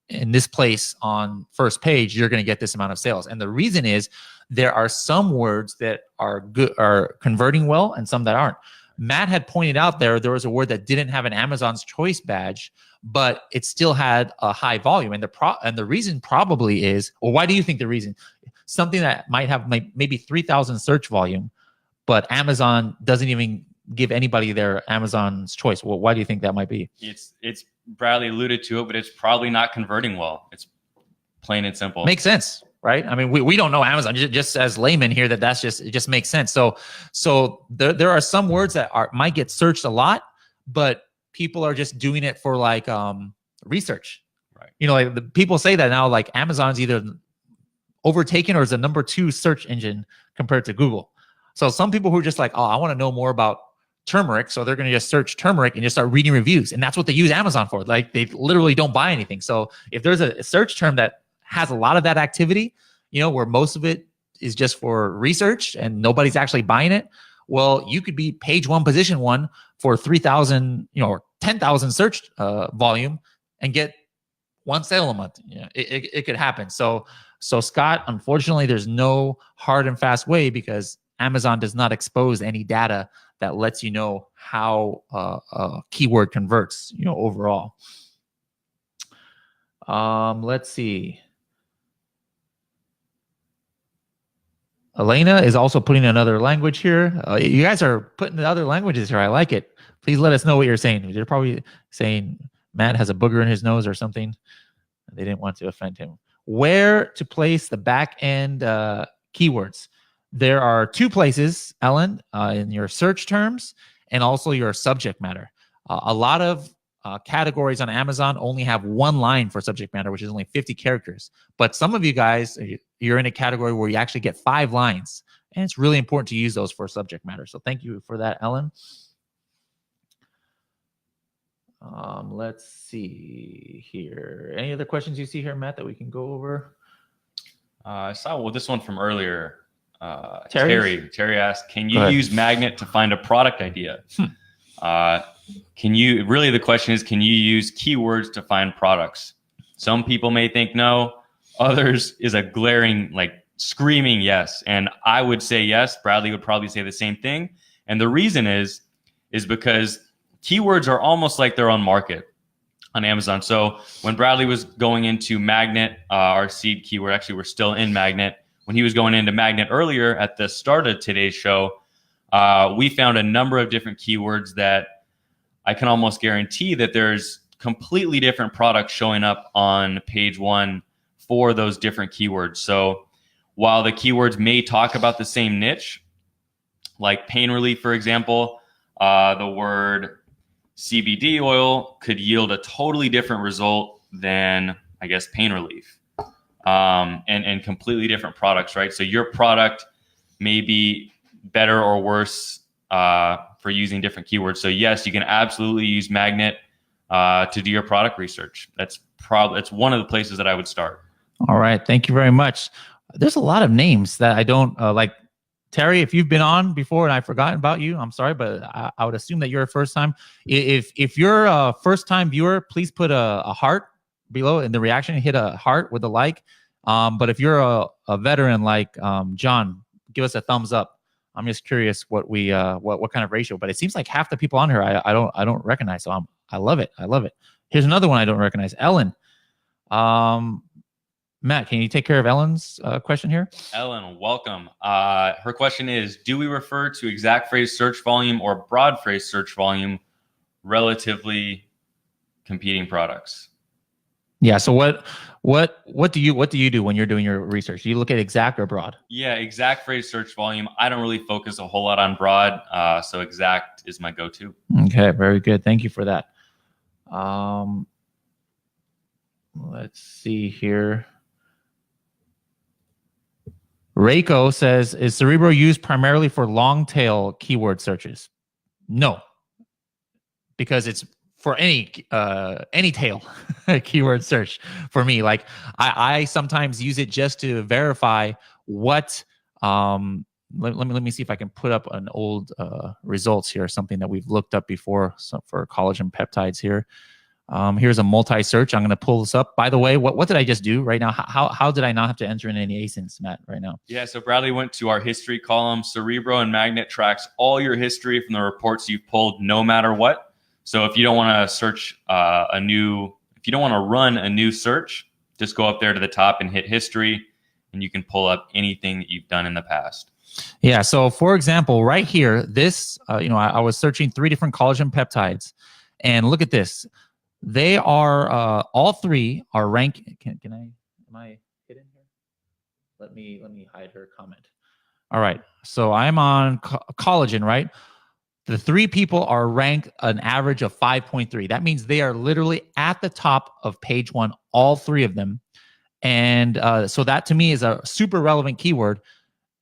in this place on first page, you're going to get this amount of sales. And the reason is there are some words that are converting well and some that aren't. Matt had pointed out there was a word that didn't have an Amazon's Choice badge, but it still had a high volume. And the reason probably is, or why do you think the reason? Something that might have maybe 3,000 search volume, but Amazon doesn't even give anybody their Amazon's Choice. Well, why do you think that might be? It's Bradley alluded to it, but it's probably not converting well. It's plain and simple. Makes sense, right? I mean, we don't know Amazon, just as laymen here, it just makes sense. So there are some words that might get searched a lot, but people are just doing it for like research. Right. You know, like the people say that now, like Amazon's either overtaken or is the number 2 search engine compared to Google. So some people who are just like, oh, I want to know more about turmeric, so they're going to just search turmeric and just start reading reviews, and that's what they use Amazon for. Like they literally don't buy anything. So if there's a search term that has a lot of that activity, you know, where most of it is just for research and nobody's actually buying it, well, you could be page 1, position 1 for 3,000, you know, or 10,000 search volume and get 1 sale a month. You know, it could happen. So Scott, unfortunately, there's no hard and fast way because Amazon does not expose any data that lets you know how a keyword converts, you know, overall. Let's see. Elena is also putting another language here. You guys are putting the other languages here. I like it. Please let us know what you're saying. You're probably saying Matt has a booger in his nose or something. They didn't want to offend him. Where to place the back end keywords? There are 2 places, Ellen, in your search terms and also your subject matter. A lot of categories on Amazon only have 1 line for subject matter, which is only 50 characters. But some of you guys, you're in a category where you actually get 5 lines, and it's really important to use those for subject matter. So thank you for that, Ellen. Let's see here. Any other questions you see here, Matt, that we can go over? I saw this one from earlier. Terry asked, can you use Magnet to find a product idea? Really the question is, can you use keywords to find products? Some people may think no, others is a glaring, like screaming yes. And I would say yes. Bradley would probably say the same thing. And the reason is because keywords are almost like their own market on Amazon. So when Bradley was going into Magnet, our seed keyword, actually we're still in Magnet. When he was going into Magnet earlier at the start of today's show, we found a number of different keywords that I can almost guarantee that there's completely different products showing up on page 1 for those different keywords. So while the keywords may talk about the same niche, like pain relief, for example, the word CBD oil could yield a totally different result than, I guess, pain relief. And completely different products, right? So your product may be better or worse for using different keywords. So yes, you can absolutely use Magnet to do your product research. That's one of the places that I would start. All right, thank you very much. There's a lot of names that I don't like. Terry, if you've been on before and I've forgotten about you, I'm sorry, but I would assume that you're a first time. If you're a first time viewer, please put a heart below in the reaction, hit a heart with a like. But if you're a veteran like John, give us a thumbs up. I'm just curious what kind of ratio, but it seems like half the people on here I don't recognize. So I love it. I love it. Here's another one I don't recognize. Ellen. Matt, can you take care of Ellen's question here? Ellen, welcome. Her question is, do we refer to exact phrase search volume or broad phrase search volume relatively competing products? Yeah. So what do you do when you're doing your research? Do you look at exact or broad? Yeah, exact phrase search volume. I don't really focus a whole lot on broad, so exact is my go-to. Okay, very good. Thank you for that. Let's see here. Reiko says, is Cerebro used primarily for long tail keyword searches? No, because it's for any tail keyword search for me. Like I sometimes use it just to verify what, let me see if I can put up an old results here, something that we've looked up before for collagen peptides here. Here's a multi-search. I'm going to pull this up. By the way, what did I just do right now? How did I not have to enter in any ASINs, Matt, right now? Yeah, so Bradley went to our history column. Cerebro and Magnet tracks all your history from the reports you've pulled no matter what. So if you don't want to search if you don't want to run a new search, just go up there to the top and hit history, and you can pull up anything that you've done in the past. Yeah, so for example, right here, this, I was searching 3 different collagen peptides, and look at this. They are all 3 are ranked. Am I hidden here? Let me hide her comment. All right. So I'm on collagen, right? The 3 people are ranked an average of 5.3. That means they are literally at the top of page 1, all 3 of them. And so that to me is a super relevant keyword,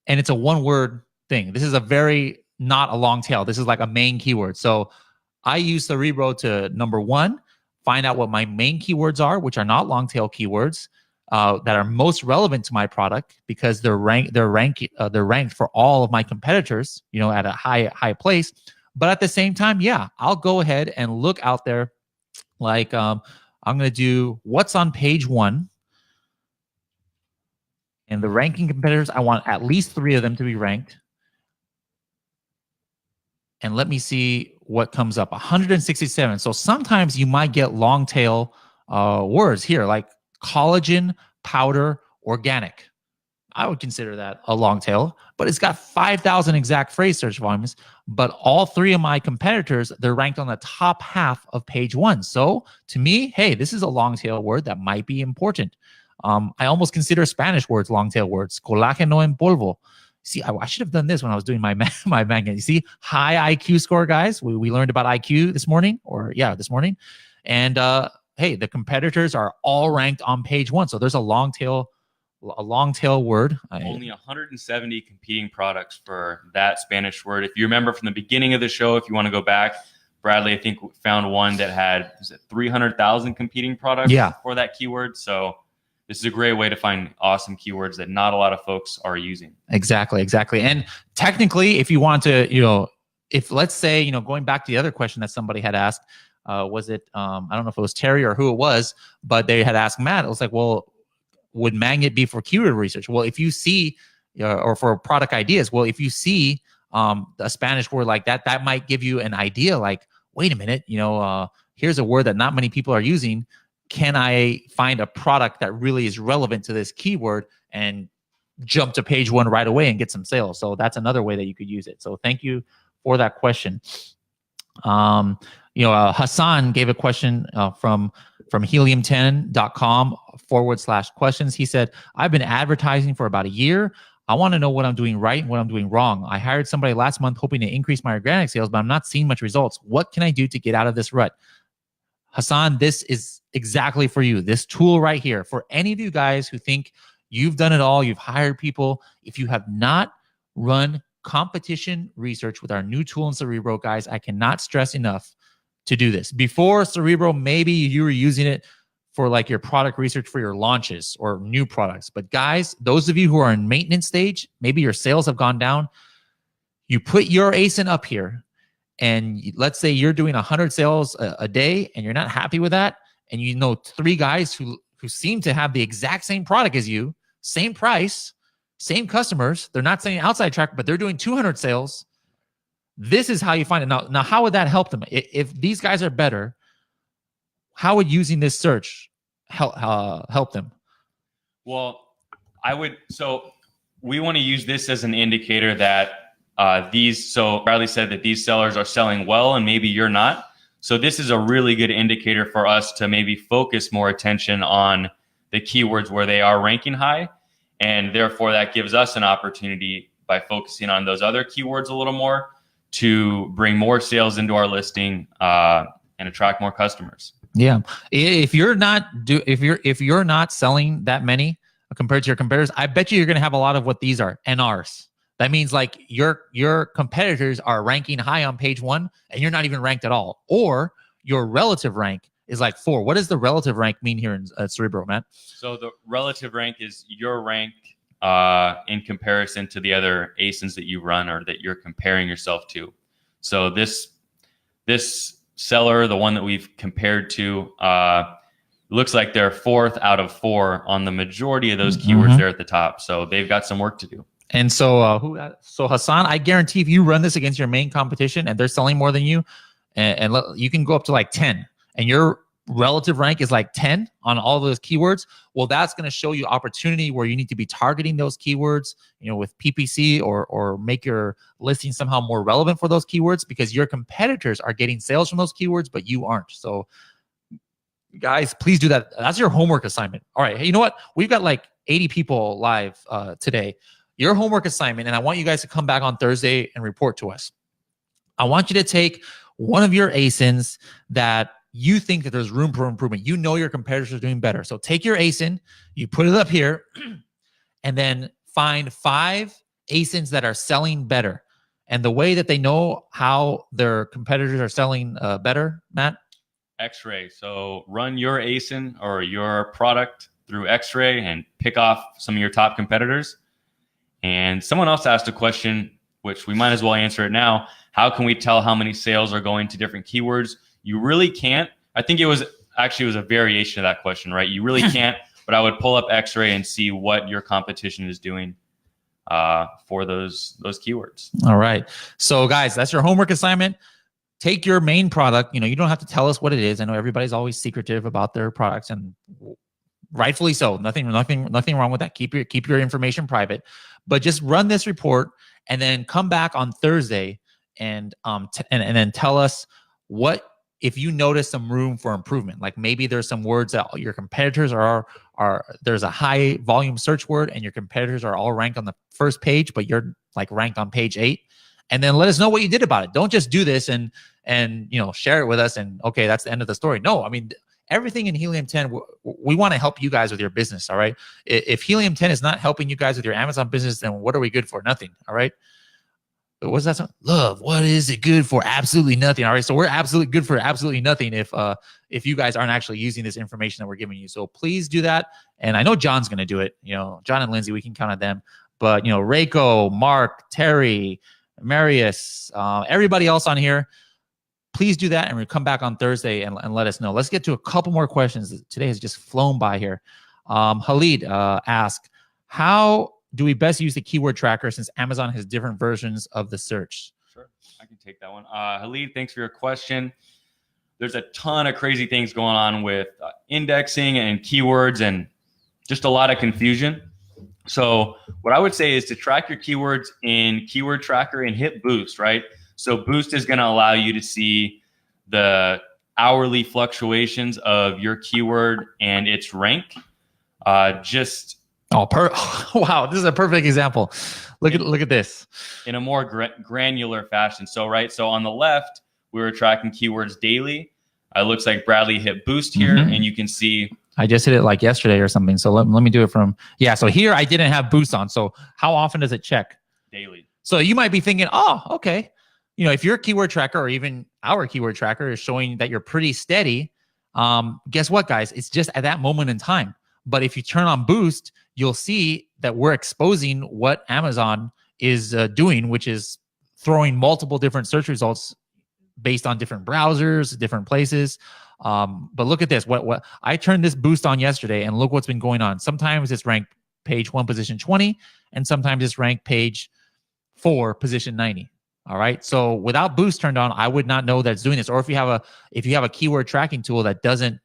and it's a one-word thing. This is a very not a long tail. This is like a main keyword. So I use Cerebro to, number 1, find out what my main keywords are, which are not long tail keywords that are most relevant to my product, because they're ranked for all of my competitors, at a high place. But at the same time, yeah, I'll go ahead and look out there. Like I'm going to do what's on page 1. And the ranking competitors, I want at least 3 of them to be ranked. And let me see what comes up. 167. So sometimes you might get long tail words here, like collagen powder organic. I would consider that a long tail, but it's got 5,000 exact phrase search volumes. But all 3 of my competitors, they're ranked on the top half of page 1. So to me, hey, this is a long tail word that might be important. I almost consider Spanish words long tail words. Colágeno en polvo. See, I should have done this when I was doing my banking. You see, high IQ score, guys. We learned about IQ this morning, this morning. And hey, the competitors are all ranked on page 1. So there's a long tail word. Only 170 competing products for that Spanish word. If you remember from the beginning of the show, if you want to go back, Bradley, I think, found one that had 300,000 competing products for that keyword. So this is a great way to find awesome keywords that not a lot of folks are using. Exactly. And technically, if you want to, if let's say, going back to the other question that somebody had asked, was it, I don't know if it was Terry or who it was, but they had asked Matt, it was like, well, would Magnet be for keyword research? Well, if you see, or for product ideas, well, if you see a Spanish word like that, that might give you an idea like, wait a minute, here's a word that not many people are using. Can I find a product that really is relevant to this keyword and jump to page 1 right away and get some sales? So that's another way that you could use it. So thank you for that question. Hassan gave a question from helium10.com/questions. He said, I've been advertising for about a year. I want to know what I'm doing right and what I'm doing wrong. I hired somebody last month hoping to increase my organic sales, but I'm not seeing much results. What can I do to get out of this rut? Hassan, this is exactly for you. This tool right here, for any of you guys who think you've done it all, you've hired people. If you have not run competition research with our new tool in Cerebro, guys, I cannot stress enough to do this. Before Cerebro, maybe you were using it for like your product research for your launches or new products. But guys, those of you who are in maintenance stage, maybe your sales have gone down, you put your ASIN up here, and let's say you're doing 100 sales a day and you're not happy with that, and 3 guys who seem to have the exact same product as you, same price, same customers, they're not saying outside track, but they're doing 200 sales. This is how you find it. Now, how would that help them? If these guys are better, how would using this search help them? Well, so we want to use this as an indicator that so Bradley said that these sellers are selling well and maybe you're not. So this is a really good indicator for us to maybe focus more attention on the keywords where they are ranking high. And therefore that gives us an opportunity, by focusing on those other keywords a little more, to bring more sales into our listing and attract more customers. Yeah. If you're not selling that many compared to your competitors, I bet you're going to have a lot of what these are, NRs. That means like your competitors are ranking high on page 1 and you're not even ranked at all. Or your relative rank is like 4. What does the relative rank mean here in Cerebro, Matt? So the relative rank is your rank in comparison to the other ASINs that you run or that you're comparing yourself to. So this seller, the one that we've compared to, looks like they're 4th out of 4 on the majority of those keywords there at the top. So they've got some work to do. And so, so Hassan, I guarantee if you run this against your main competition and they're selling more than you, and you can go up to like 10, and your relative rank is like 10 on all those keywords, well, that's going to show you opportunity where you need to be targeting those keywords, with PPC or make your listing somehow more relevant for those keywords, because your competitors are getting sales from those keywords, but you aren't. So guys, please do that. That's your homework assignment. All right. Hey, you know what? We've got like 80 people live today. Your homework assignment, and I want you guys to come back on Thursday and report to us. I want you to take one of your ASINs that you think that there's room for improvement. You know your competitors are doing better. So take your ASIN, you put it up here, and then find 5 ASINs that are selling better. And the way that they know how their competitors are selling better, Matt? X-ray. So run your ASIN or your product through X-ray and pick off some of your top competitors. And someone else asked a question, which we might as well answer it now. How can we tell how many sales are going to different keywords? You really can't. I think it was a variation of that question, right? You really can't, but I would pull up X-ray and see what your competition is doing for those keywords. All right. So guys, that's your homework assignment. Take your main product. You don't have to tell us what it is. I know everybody's always secretive about their products, and rightfully so. Nothing wrong with that. Keep your information private, but just run this report and then come back on Thursday and then tell us what, if you notice some room for improvement. Like maybe there's some words that your competitors are there's a high volume search word and your competitors are all ranked on the first page, but you're like ranked on page 8. And then let us know what you did about it. Don't just do this and share it with us and okay, that's the end of the story. No, I mean, everything in Helium 10, we want to help you guys with your business. All right. If Helium 10 is not helping you guys with your Amazon business, then what are we good for? Nothing. All right. What's that song? Love, what is it good for? Absolutely nothing. All right. So we're absolutely good for absolutely nothing if you guys aren't actually using this information that we're giving you. So please do that. And I know John's going to do it. John and Lindsay, we can count on them. But Reiko, Mark, Terry, Marius, everybody else on here, please do that. And we'll come back on Thursday and let us know. Let's get to a couple more questions. Today has just flown by here. Khalid asked, how do we best use the keyword tracker since Amazon has different versions of the search? Sure, I can take that one. Khalid, thanks for your question. There's a ton of crazy things going on with indexing and keywords and just a lot of confusion. So what I would say is to track your keywords in Keyword Tracker and hit Boost, right? So Boost is going to allow you to see the hourly fluctuations of your keyword and its rank. Wow, this is a perfect example. Look at this in a more granular fashion. So on the left, we were tracking keywords daily. It looks like Bradley hit Boost here, and you can see. I just hit it like yesterday or something. So let me do it from, so here I didn't have Boost on. So how often does it check? Daily. So you might be thinking, oh, okay. If your keyword tracker or even our keyword tracker is showing that you're pretty steady, guess what, guys? It's just at that moment in time. But if you turn on Boost, you'll see that we're exposing what Amazon is doing, which is throwing multiple different search results based on different browsers, different places. But look at this. What I turned this Boost on yesterday, and look what's been going on. Sometimes it's ranked page 1, position 20, and sometimes it's ranked page 4, position 90. All right. So without Boost turned on, I would not know that it's doing this. Or if you have a keyword tracking tool that doesn't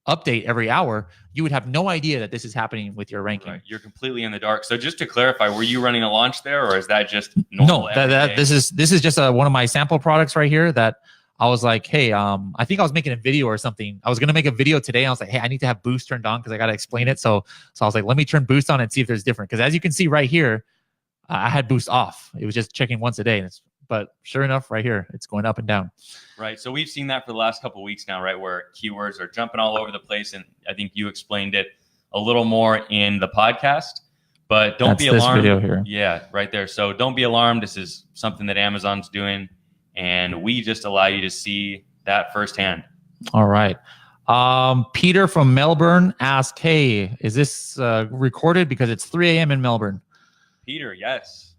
update every hour, you would have no idea that this is happening with your ranking. Right. You're completely in the dark. So just to clarify, were you running a launch there, or is that just normal? No, this is just one of my sample products right here that I was like, hey, I think I was making a video or something. I was going to make a video today. And I was like, hey, I need to have Boost turned on because I got to explain it. So I was like, let me turn Boost on and see if there's different. Because as you can see right here, I had Boost off. It was just checking once a day. But sure enough, right here, it's going up and down. Right. So we've seen that for the last couple of weeks now, right, where keywords are jumping all over the place. And I think you explained it a little more in the podcast. But don't be alarmed. This video here. Yeah, right there. So don't be alarmed. This is something that Amazon's doing. And we just allow you to see that firsthand. All right. Peter from Melbourne asked, hey, is this recorded? Because it's 3 a.m. in Melbourne. Peter, yes.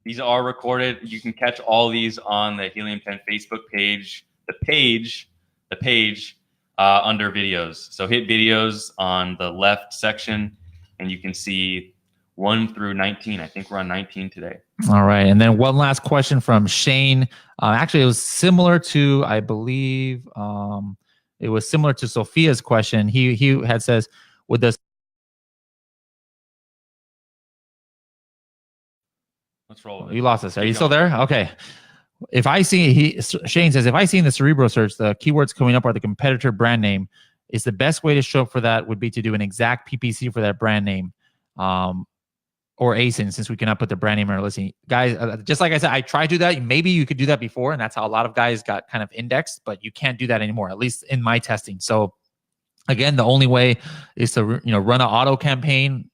These are recorded. You can catch all these on the Helium 10 Facebook page, the page under videos. So hit videos on the left section, and you can see 1 through 19. I think we're on 19 today. All right. And then one last question from Shane. Actually, it was similar to, I believe, it was similar to Sophia's question. He had says, with the Let's roll. You lost us. Are you still there? Okay. Shane says, if I see in the Cerebro search, the keywords coming up are the competitor brand name, is the best way to show up for that would be to do an exact PPC for that brand name. or ASIN, since we cannot put the brand name in our listing. Guys, just like I said, I tried to do that. Maybe you could do that before, and that's how a lot of guys got kind of indexed, but you can't do that anymore, at least in my testing. So again, the only way is to run an auto campaign,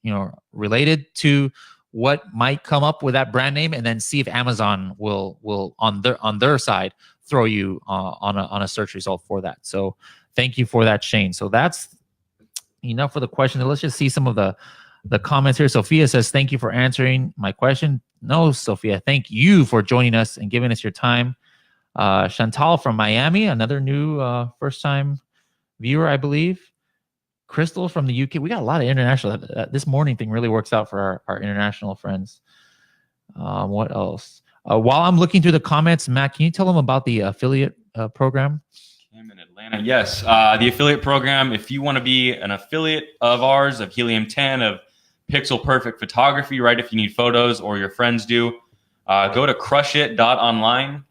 related to what might come up with that brand name, and then see if Amazon will on their side throw you on a search result for that. So thank you for that, Shane. So that's enough for the question. Let's just see some of the comments here. Sophia says, thank you for answering my question. No, Sophia, thank you for joining us and giving us your time. Chantal from Miami, another new first-time viewer, I believe. Crystal from the UK. We got a lot of international. This morning thing really works out for our international friends. What else? While I'm looking through the comments, Matt, can you tell them about the affiliate program? I'm in Atlanta. Yes, the affiliate program. If you want to be an affiliate of ours, of Helium 10, of Pixel Perfect Photography, right? If you need photos or your friends do, go to crushit.online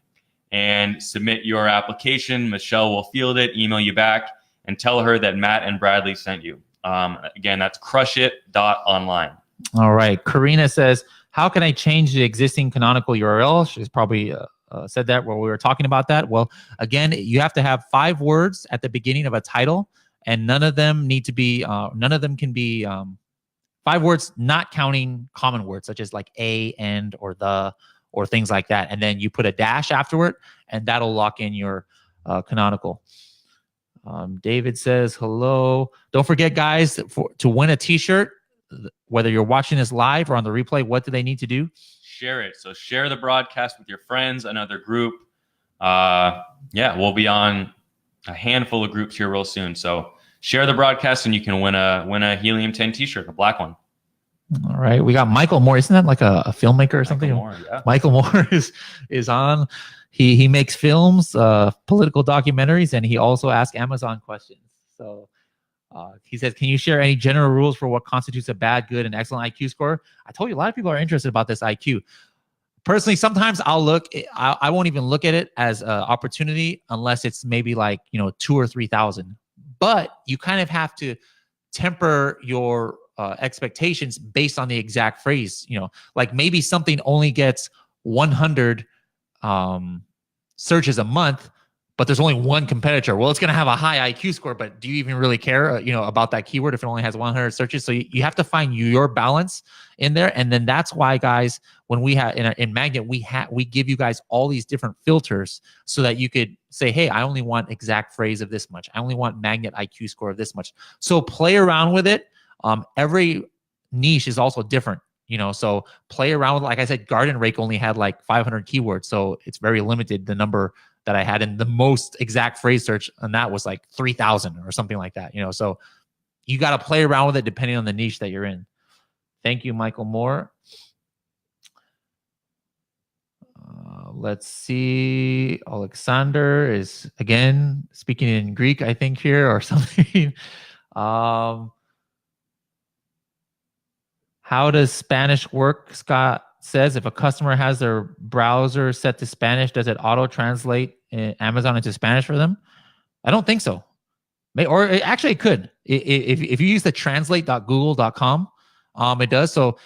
and submit your application. Michelle will field it, email you back, and tell her that Matt and Bradley sent you. Again, that's crushit.online. All right. Karina says, how can I change the existing Canonical URL? She's probably said that while we were talking about that. Well, again, you have to have 5 words at the beginning of a title, and none of them can be 5 words, not counting common words such as like a, and, or the, or things like that. And then you put a dash afterward, and that'll lock in your Canonical. David says, hello. Don't forget, guys, to win a t-shirt, whether you're watching this live or on the replay, what do they need to do? Share it. So share the broadcast with your friends, another group. We'll be on a handful of groups here real soon. So share the broadcast and you can win a Helium 10 t-shirt, a black one. All right. We got Michael Moore. Isn't that like a filmmaker or something? Moore, yeah. Michael Moore is on. He makes films, political documentaries, and he also asks Amazon questions. So he says, can you share any general rules for what constitutes a bad, good, and excellent IQ score? I told you a lot of people are interested about this IQ. Personally, sometimes I'll look. I won't even look at it as an opportunity unless it's maybe like 2,000 or 3,000. But you kind of have to temper your expectations based on the exact phrase. Like maybe something only gets 100 searches a month, but there's only one competitor. Well, it's going to have a high IQ score, but do you even really care, about that keyword if it only has 100 searches? So you have to find your balance in there. And then that's why, guys, when we have in Magnet, we give you guys all these different filters so that you could say, hey, I only want exact phrase of this much. I only want Magnet IQ score of this much. So play around with it. Every niche is also different. So play around with, like I said, Garden Rake only had like 500 keywords. So it's very limited, the number that I had in the most exact phrase search. And that was like 3,000 or something like that, so you got to play around with it depending on the niche that you're in. Thank you, Michael Moore. Let's see. Alexander is again speaking in Greek, I think, here or something. How does Spanish work? Scott says, if a customer has their browser set to Spanish, does it auto-translate Amazon into Spanish for them? I don't think so. Or actually it could. If you use the translate.google.com, it does. So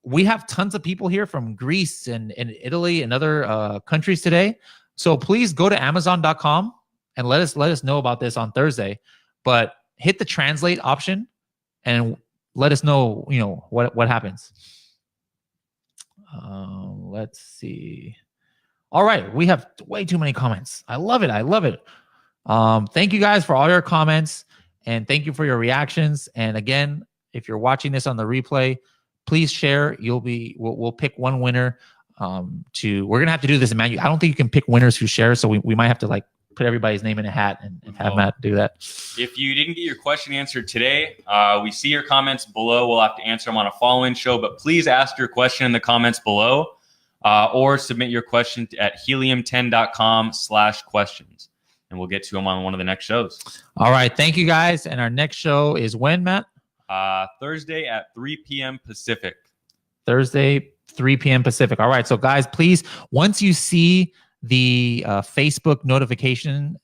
we have tons of people here from Greece and Italy and other countries today. So please go to Amazon.com and let us know about this on Thursday. But hit the translate option and let us know, what happens. Let's see. All right, we have way too many comments. I love it. Thank you guys for all your comments, and thank you for your reactions. And again, if you're watching this on the replay, please share. We'll pick one winner. We're gonna have to do this in Matt. I don't think you can pick winners who share, so we might have to like put everybody's name in a hat and have Matt do that. If you didn't get your question answered today, we see your comments below. We'll have to answer them on a following show, but please ask your question in the comments below, or submit your question at helium10.com/questions, and we'll get to them on one of the next shows. All right. Thank you, guys. And our next show is when, Matt? Thursday at 3 p.m. Pacific. Thursday, 3 p.m. Pacific. All right. So, guys, please, once you see the Facebook notification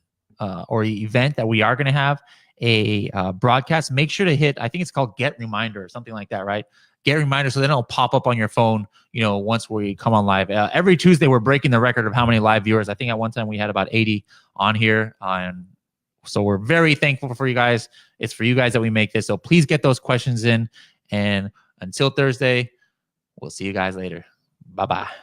or event that we are going to have, a broadcast, make sure to hit, I think it's called Get Reminder or something like that, right? Get Reminder, so then it'll pop up on your phone, once we come on live. Every Tuesday, we're breaking the record of how many live viewers. I think at one time we had about 80 on here. And so we're very thankful for you guys. It's for you guys that we make this. So please get those questions in. And until Thursday, we'll see you guys later. Bye-bye.